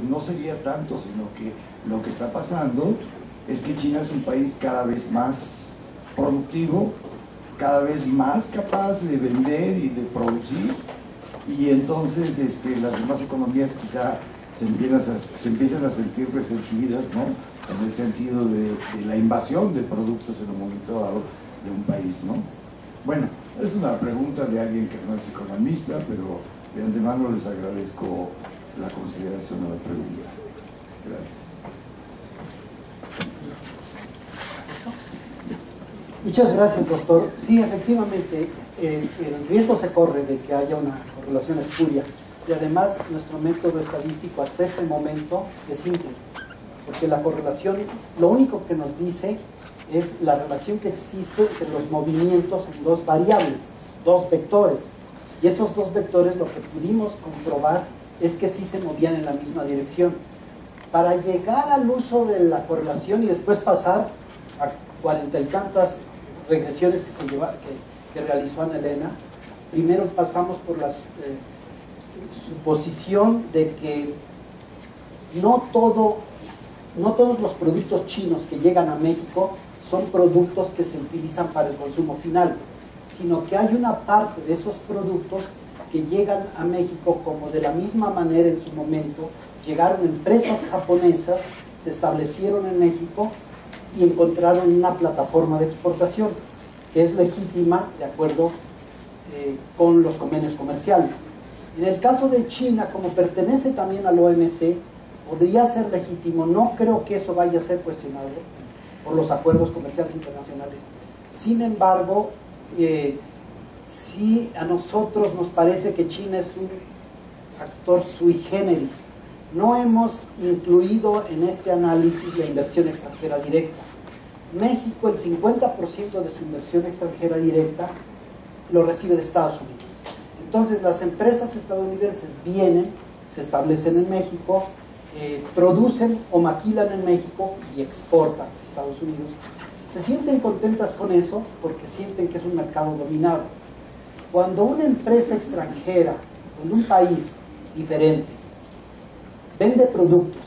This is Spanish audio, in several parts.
pues no sería tanto, sino que lo que está pasando es que China es un país cada vez más productivo, cada vez más capaz de vender y de producir, y entonces las demás economías quizá se empiezan a sentir resentidas, ¿no? En el sentido de la invasión de productos en un momento dado de un país, ¿no? Bueno, es una pregunta de alguien que no es economista, pero de antemano les agradezco la consideración de la pregunta. Gracias. Muchas gracias, doctor. Sí, efectivamente, el riesgo se corre de que haya una correlación espuria, y además nuestro método estadístico hasta este momento es simple, porque la correlación lo único que nos dice es la relación que existe entre los movimientos en dos variables, dos vectores, y esos dos vectores lo que pudimos comprobar es que sí se movían en la misma dirección. Para llegar al uso de la correlación y después pasar a 40 y tantas regresiones que realizó Ana Elena, primero pasamos por la suposición de que no todos los productos chinos que llegan a México son productos que se utilizan para el consumo final, sino que hay una parte de esos productos que llegan a México como de la misma manera en su momento llegaron empresas japonesas, se establecieron en México y encontraron una plataforma de exportación que es legítima de acuerdo con los convenios comerciales. En el caso de China, como pertenece también al OMC, podría ser legítimo. No creo que eso vaya a ser cuestionado por los acuerdos comerciales internacionales. Sin embargo, sí a nosotros nos parece que China es un actor sui generis. No hemos incluido en este análisis la inversión extranjera directa. México, el 50% de su inversión extranjera directa lo recibe de Estados Unidos. Entonces las empresas estadounidenses vienen, se establecen en México, producen o maquilan en México y exportan a Estados Unidos. Se sienten contentas con eso porque sienten que es un mercado dominado. Cuando una empresa extranjera en un país diferente vende productos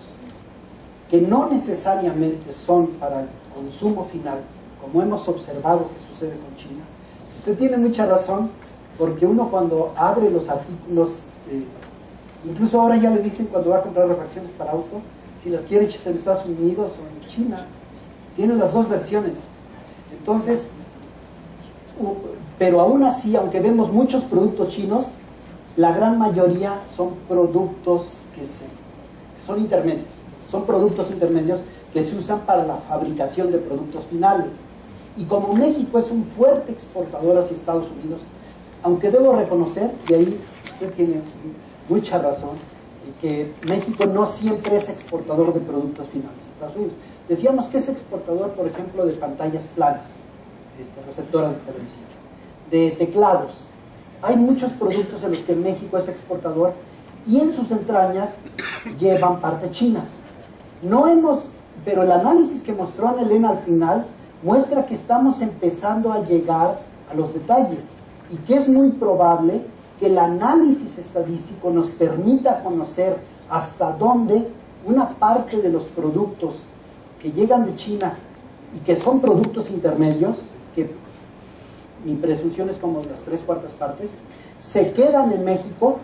que no necesariamente son para el consumo final, como hemos observado que sucede con China, usted tiene mucha razón, porque uno cuando abre los artículos, incluso ahora ya le dicen cuando va a comprar refacciones para auto, si las quiere hechas en Estados Unidos o en China, tienen las dos versiones. Entonces, pero aún así, aunque vemos muchos productos chinos, la gran mayoría son productos que son intermedios, son productos intermedios que se usan para la fabricación de productos finales. Y como México es un fuerte exportador hacia Estados Unidos, aunque debo reconocer, y ahí usted tiene mucha razón, que México no siempre es exportador de productos finales a Estados Unidos. Decíamos que es exportador, por ejemplo, de pantallas planas, receptoras de televisión, de teclados. Hay muchos productos en los que México es exportador y en sus entrañas llevan partes chinas. Pero el análisis que mostró Ana Elena al final muestra que estamos empezando a llegar a los detalles y que es muy probable que el análisis estadístico nos permita conocer hasta dónde una parte de los productos que llegan de China y que son productos intermedios, que mi presunción es como las 3/4 partes, se quedan en México.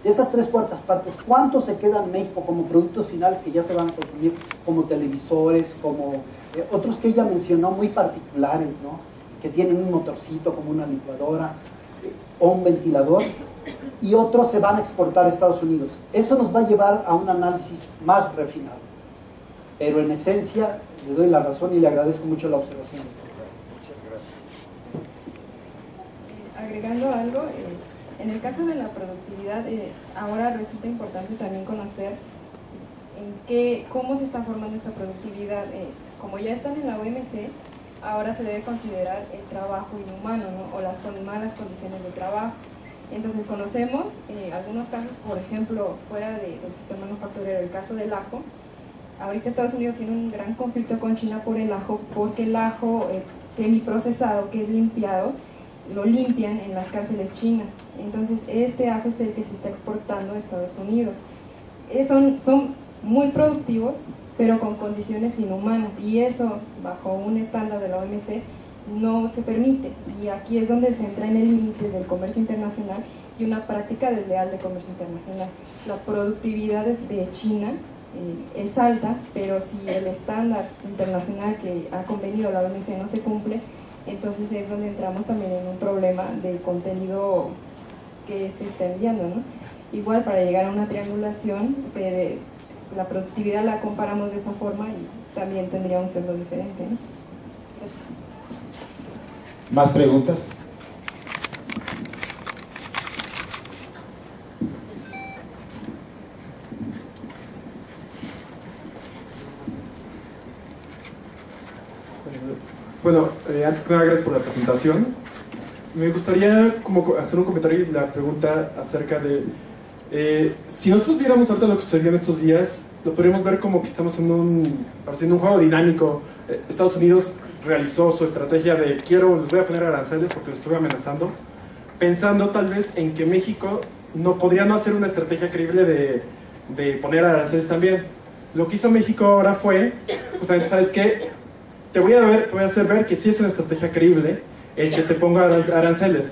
De esas 3/4 partes, ¿cuánto se queda en México como productos finales que ya se van a consumir, como televisores, como otros que ella mencionó muy particulares, ¿no? Que tienen un motorcito como una licuadora o un ventilador, y otros se van a exportar a Estados Unidos? Eso nos va a llevar a un análisis más refinado, pero en esencia le doy la razón y le agradezco mucho la observación. Muchas gracias. Agregando algo, en el caso de la productividad, ahora resulta importante también conocer cómo se está formando esta productividad. Como ya están en la OMC, ahora se debe considerar el trabajo inhumano, ¿no? O las malas condiciones de trabajo. Entonces conocemos algunos casos, por ejemplo, fuera del sector manufacturero, el caso del ajo. Ahorita Estados Unidos tiene un gran conflicto con China por el ajo, porque el ajo semiprocesado, que es limpiado, lo limpian en las cárceles chinas. Entonces este ajo es el que se está exportando a Estados Unidos. Son muy productivos, pero con condiciones inhumanas, y eso bajo un estándar de la OMC no se permite, y aquí es donde se entra en el límite del comercio internacional y una práctica desleal de comercio internacional. La productividad de China es alta, pero si el estándar internacional que ha convenido la OMC no se cumple, entonces es donde entramos también en un problema del contenido que se está enviando, ¿no? Igual, para llegar a una triangulación, la productividad la comparamos de esa forma y también tendría un sesgo diferente, ¿no? ¿Más preguntas? Bueno, antes que nada, gracias por la presentación. Me gustaría como hacer un comentario y la pregunta acerca de si nosotros viéramos ahorita lo que sucedió en estos días, lo podríamos ver como que estamos haciendo un juego dinámico. Estados Unidos realizó su estrategia de les voy a poner aranceles porque los estuve amenazando, pensando tal vez en que México podría no hacer una estrategia creíble de poner aranceles también. Lo que hizo México ahora fue, justamente, ¿sabes qué? Te voy a hacer ver que sí es una estrategia creíble el que te ponga aranceles.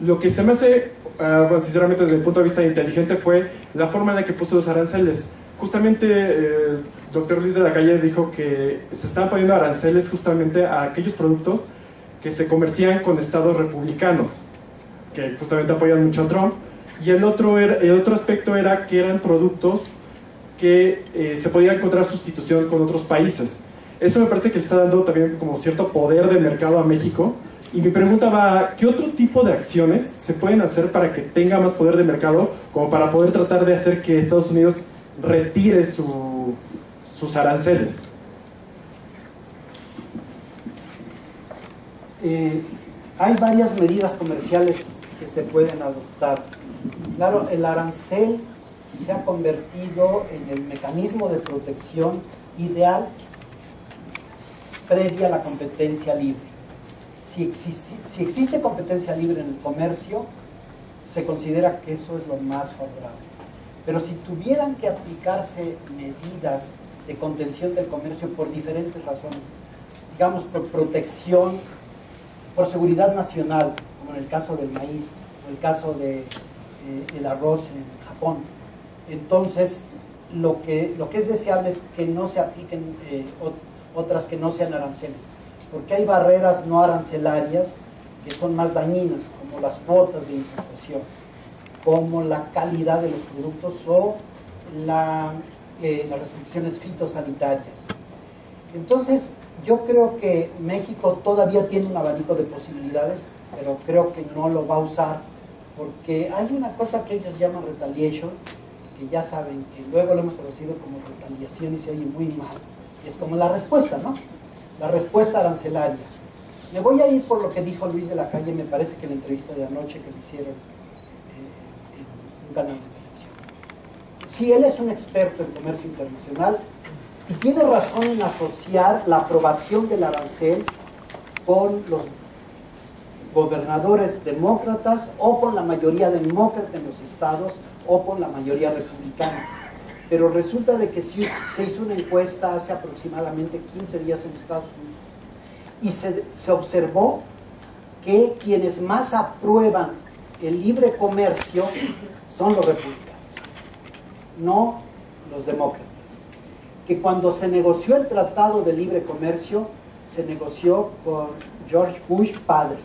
Lo que se me hace, bueno, sinceramente desde el punto de vista inteligente, fue la forma en la que puso los aranceles. Justamente el doctor Luis de la Calle dijo que se estaban poniendo aranceles justamente a aquellos productos que se comercian con estados republicanos, que justamente apoyan mucho a Trump, y el otro aspecto era que eran productos que se podía encontrar sustitución con otros países. Eso me parece que le está dando también como cierto poder de mercado a México. Y mi pregunta va, ¿qué otro tipo de acciones se pueden hacer para que tenga más poder de mercado, como para poder tratar de hacer que Estados Unidos retire sus aranceles? Hay varias medidas comerciales que se pueden adoptar. Claro, el arancel se ha convertido en el mecanismo de protección ideal previa a la competencia libre. Si existe competencia libre en el comercio, se considera que eso es lo más favorable. Pero si tuvieran que aplicarse medidas de contención del comercio por diferentes razones, digamos por protección, por seguridad nacional, como en el caso del maíz, o el caso del arroz en Japón, entonces lo que es deseable es que no se apliquen otras que no sean aranceles, porque hay barreras no arancelarias que son más dañinas, como las cuotas de importación, como la calidad de los productos o las restricciones fitosanitarias. Entonces, yo creo que México todavía tiene un abanico de posibilidades, pero creo que no lo va a usar, porque hay una cosa que ellos llaman retaliation, que ya saben que luego lo hemos traducido como retaliación y se oye muy mal. Es como la respuesta, ¿no? La respuesta arancelaria. Me voy a ir por lo que dijo Luis de la Calle, me parece que en la entrevista de anoche que le hicieron en un canal de televisión. Sí, él es un experto en comercio internacional y tiene razón en asociar la aprobación del arancel con los gobernadores demócratas o con la mayoría demócrata en los estados o con la mayoría republicana. Pero resulta de que se hizo una encuesta hace aproximadamente 15 días en Estados Unidos y se observó que quienes más aprueban el libre comercio son los republicanos, no los demócratas. Que cuando se negoció el Tratado de Libre Comercio, se negoció con George Bush padre.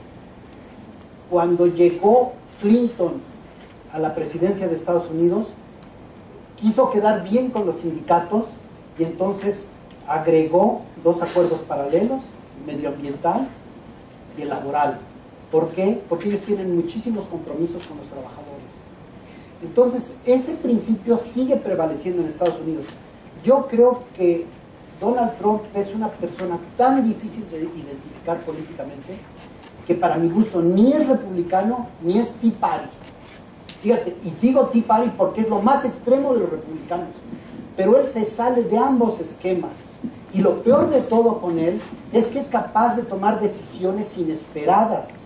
Cuando llegó Clinton a la presidencia de Estados Unidos, quiso quedar bien con los sindicatos y entonces agregó 2 acuerdos paralelos, el medioambiental y el laboral. ¿Por qué? Porque ellos tienen muchísimos compromisos con los trabajadores. Entonces, ese principio sigue prevaleciendo en Estados Unidos. Yo creo que Donald Trump es una persona tan difícil de identificar políticamente que para mi gusto ni es republicano ni es Tea Party. Fíjate, y digo Tea Party porque es lo más extremo de los republicanos, pero él se sale de ambos esquemas. Y lo peor de todo con él es que es capaz de tomar decisiones inesperadas.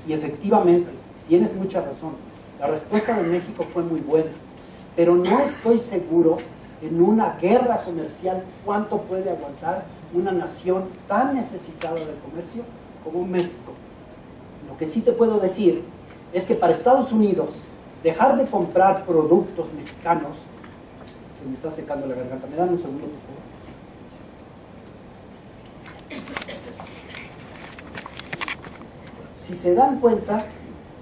Y efectivamente, tienes mucha razón, la respuesta de México fue muy buena, pero no estoy seguro en una guerra comercial, ¿cuánto puede aguantar una nación tan necesitada de comercio como México? Lo que sí te puedo decir es que para Estados Unidos, dejar de comprar productos mexicanos, se me está secando la garganta, me dan un segundo, por favor. Si se dan cuenta,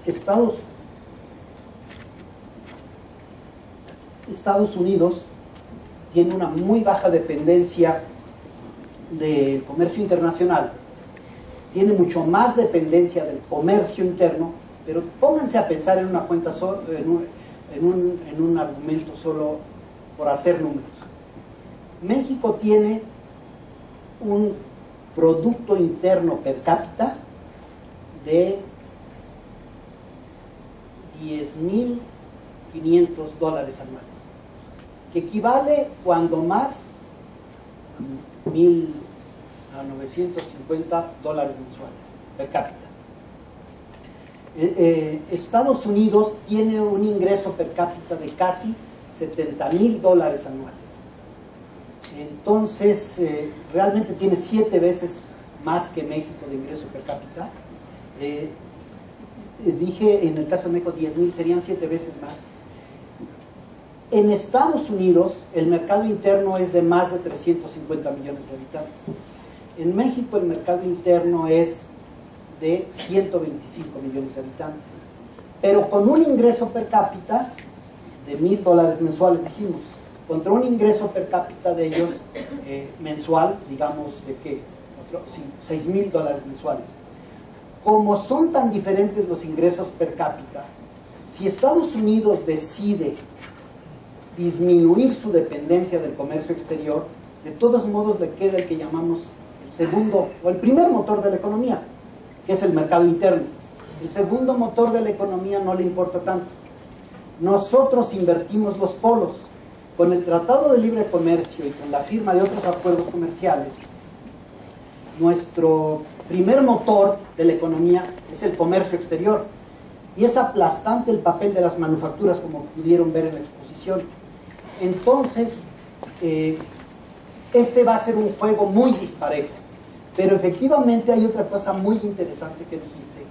Estados Unidos tiene una muy baja dependencia del comercio internacional, tiene mucho más dependencia del comercio interno, pero pónganse a pensar en una cuenta en un argumento solo por hacer números. México tiene un Producto Interno per cápita de $10,500 anuales, que equivale cuando más a $1,950 mensuales per cápita. Estados Unidos tiene un ingreso per cápita de casi $70,000 anuales. Entonces, realmente tiene 7 veces más que México de ingreso per cápita. Dije en el caso de México 10,000, serían 7 veces más. En Estados Unidos el mercado interno es de más de 350 millones de habitantes. En México el mercado interno es de 125 millones de habitantes, pero con un ingreso per cápita de $1,000 mensuales, dijimos, contra un ingreso per cápita de ellos mensual, digamos, de que $6,000 mensuales. Como son tan diferentes los ingresos per cápita, si Estados Unidos decide disminuir su dependencia del comercio exterior, de todos modos le queda el que llamamos el segundo o el primer motor de la economía, que es el mercado interno. El segundo motor de la economía no le importa tanto. Nosotros invertimos los polos. Con el Tratado de Libre Comercio y con la firma de otros acuerdos comerciales, nuestro primer motor de la economía es el comercio exterior, y es aplastante el papel de las manufacturas, como pudieron ver en la exposición. Entonces, este va a ser un juego muy disparejo, pero efectivamente hay otra cosa muy interesante que dijiste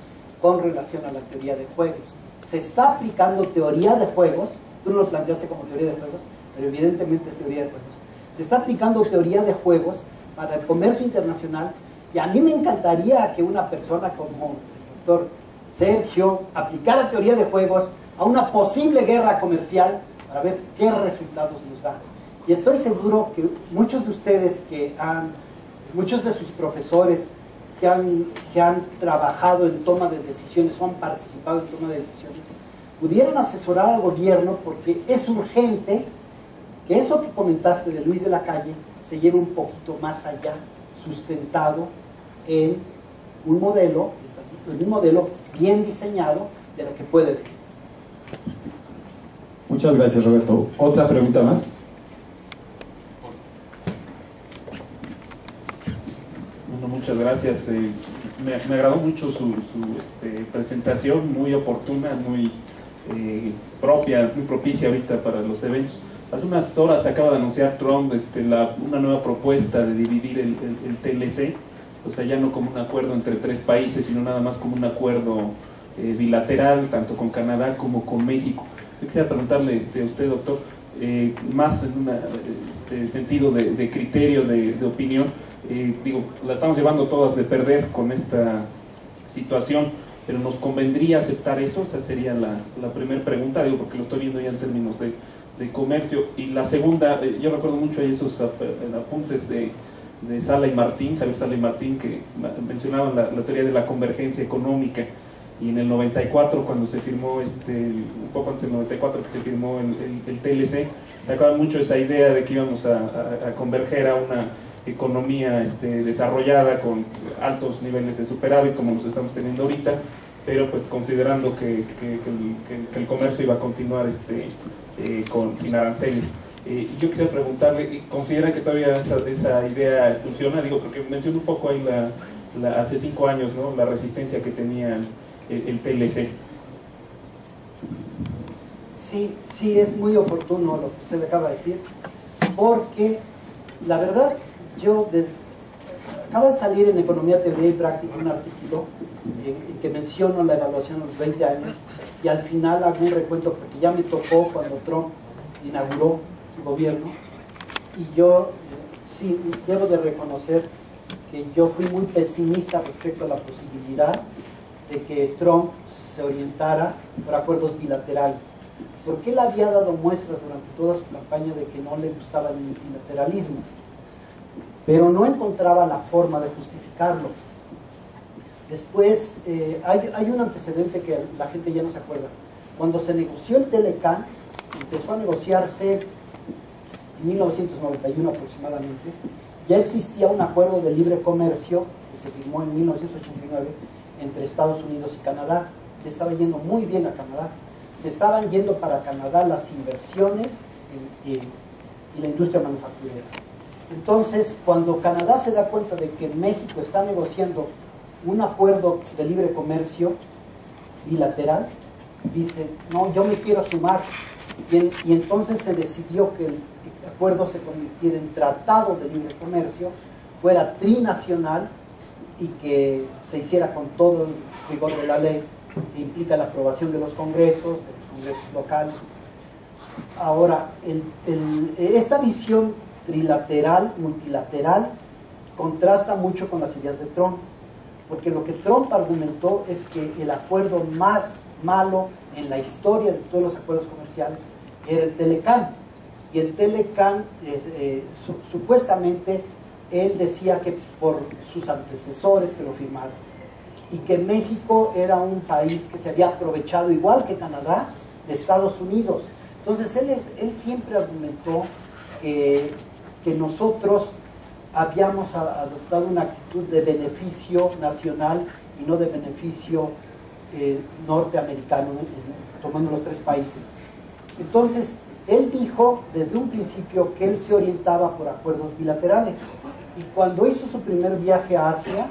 con relación a la teoría de juegos. Se está aplicando teoría de juegos, tú no lo planteaste como teoría de juegos, pero evidentemente es teoría de juegos. Se está aplicando teoría de juegos para el comercio internacional, y a mí me encantaría que una persona como el doctor Sergio aplicara teoría de juegos a una posible guerra comercial para ver qué resultados nos da. Y estoy seguro que muchos de ustedes muchos de sus profesores que han trabajado en toma de decisiones o han participado en toma de decisiones, pudieran asesorar al gobierno, porque es urgente que eso que comentaste de Luis de la Calle se lleve un poquito más allá, sustentado en un modelo bien diseñado de lo que puede venir. Muchas gracias, Roberto. ¿Otra pregunta más? Bueno, muchas gracias. Me agradó mucho su presentación, muy oportuna, muy propia, muy propicia ahorita para los eventos. Hace unas horas se acaba de anunciar Trump una nueva propuesta de dividir el TLC, o sea, ya no como un acuerdo entre 3 países, sino nada más como un acuerdo bilateral, tanto con Canadá como con México. Yo quisiera preguntarle a usted, doctor, más en un sentido de criterio, de opinión. La estamos llevando todas de perder con esta situación, pero ¿nos convendría aceptar eso? Esa sería la primera pregunta, porque lo estoy viendo ya en términos de comercio. Y la segunda, yo recuerdo mucho ahí esos apuntes de Sala y Martín, Javier Sala y Martín, que mencionaban la teoría de la convergencia económica, y en el 94, cuando se firmó, un poco antes del 94 que se firmó el TLC, sacaban mucho esa idea de que íbamos a converger a una economía desarrollada con altos niveles de superávit, como los estamos teniendo ahorita, pero pues considerando que el comercio iba a continuar sin aranceles. Yo quisiera preguntarle, ¿considera que todavía esa idea funciona? Porque mencionó un poco ahí hace 5 años, ¿no?, la resistencia que tenía el TLC. Sí, es muy oportuno lo que usted acaba de decir. porque la verdad, acaba de salir en Economía, Teoría y Práctica un artículo en que menciono la evaluación a los 20 años y al final hago un recuento porque ya me tocó cuando Trump inauguró su gobierno y yo sí debo de reconocer que yo fui muy pesimista respecto a la posibilidad de que Trump se orientara por acuerdos bilaterales, porque él había dado muestras durante toda su campaña de que no le gustaba el multilateralismo, pero no encontraba la forma de justificarlo. Después, hay un antecedente que la gente ya no se acuerda. Cuando se negoció el Telecán, empezó a negociarse en 1991 aproximadamente, ya existía un acuerdo de libre comercio que se firmó en 1989 entre Estados Unidos y Canadá. Le estaba yendo muy bien a Canadá. Se estaban yendo para Canadá las inversiones y la industria manufacturera. Entonces, cuando Canadá se da cuenta de que México está negociando un acuerdo de libre comercio bilateral, dice, no, yo me quiero sumar. Y entonces se decidió que el acuerdo se convirtiera en tratado de libre comercio, fuera trinacional y que se hiciera con todo el rigor de la ley, que implica la aprobación de los congresos locales. Ahora, esta visión trilateral, multilateral, contrasta mucho con las ideas de Trump, porque lo que Trump argumentó es que el acuerdo más malo en la historia de todos los acuerdos comerciales era el Telecán, y el Telecán supuestamente él decía que por sus antecesores que lo firmaron, y que México era un país que se había aprovechado, igual que Canadá, de Estados Unidos. Entonces él siempre argumentó que nosotros habíamos adoptado una actitud de beneficio nacional y no de beneficio norteamericano, tomando los tres países. Entonces, él dijo desde un principio que él se orientaba por acuerdos bilaterales. Y cuando hizo su primer viaje a Asia,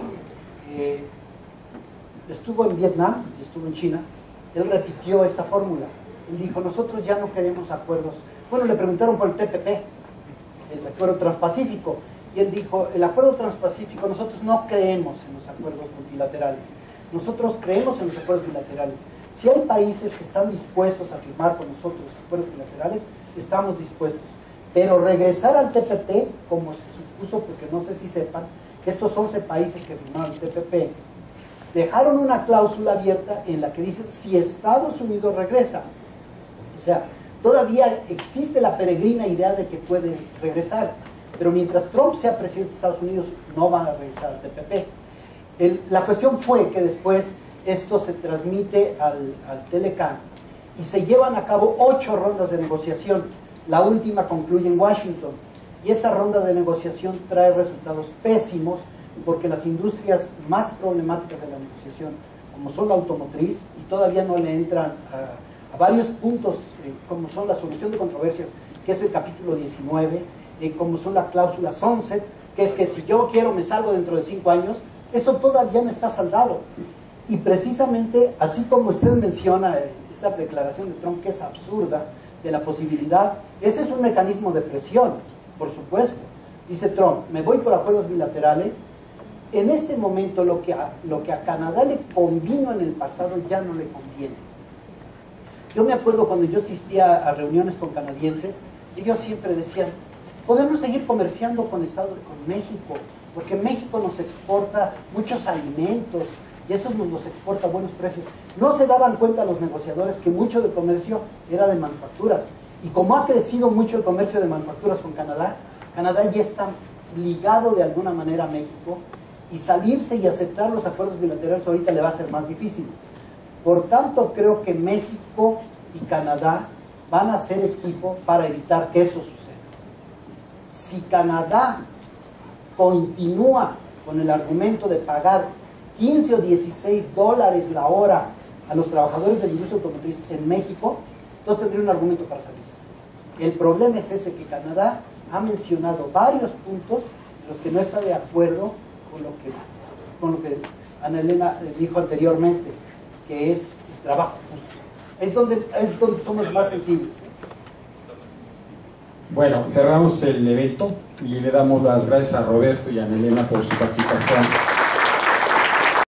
estuvo en Vietnam, estuvo en China, él repitió esta fórmula. Él dijo, nosotros ya no queremos acuerdos. Bueno, le preguntaron por el TPP, el Acuerdo Transpacífico, y él dijo, el Acuerdo Transpacífico, nosotros no creemos en los acuerdos multilaterales, nosotros creemos en los acuerdos bilaterales. Si hay países que están dispuestos a firmar con nosotros acuerdos bilaterales, estamos dispuestos. Pero regresar al TPP, como se supuso, porque no sé si sepan, que estos 11 países que firmaron el TPP, dejaron una cláusula abierta en la que dicen, si Estados Unidos regresa. O sea, todavía existe la peregrina idea de que puede regresar, pero mientras Trump sea presidente de Estados Unidos, no van a regresar al TPP. La cuestión fue que después esto se transmite al Telecán y se llevan a cabo 8 rondas de negociación. La última concluye en Washington y esta ronda de negociación trae resultados pésimos porque las industrias más problemáticas de la negociación, como son la automotriz, y todavía no le entran a varios puntos, como son la solución de controversias, que es el capítulo 19, como son la cláusula sunset, que es que si yo quiero me salgo dentro de 5 años, eso todavía no está saldado. Y precisamente, así como usted menciona esta declaración de Trump, que es absurda, de la posibilidad, ese es un mecanismo de presión, por supuesto. Dice Trump, me voy por acuerdos bilaterales. En este momento lo que a Canadá le convino en el pasado ya no le conviene. Yo me acuerdo cuando yo asistía a reuniones con canadienses, ellos siempre decían, podemos seguir comerciando con México, porque México nos exporta muchos alimentos y eso nos los exporta a buenos precios. No se daban cuenta los negociadores que mucho del comercio era de manufacturas, y como ha crecido mucho el comercio de manufacturas con Canadá, Canadá ya está ligado de alguna manera a México, y salirse y aceptar los acuerdos bilaterales ahorita le va a ser más difícil. Por tanto, creo que México y Canadá van a ser equipo para evitar que eso suceda. Si Canadá continúa con el argumento de pagar 15 o 16 dólares la hora a los trabajadores de la industria automotriz en México, entonces tendría un argumento para salir. El problema es ese, que Canadá ha mencionado varios puntos en los que no está de acuerdo con lo que Ana Elena dijo anteriormente, que es el trabajo justo. Es donde somos más sensibles. Bueno, cerramos el evento y le damos las gracias a Roberto y a Elena por su participación.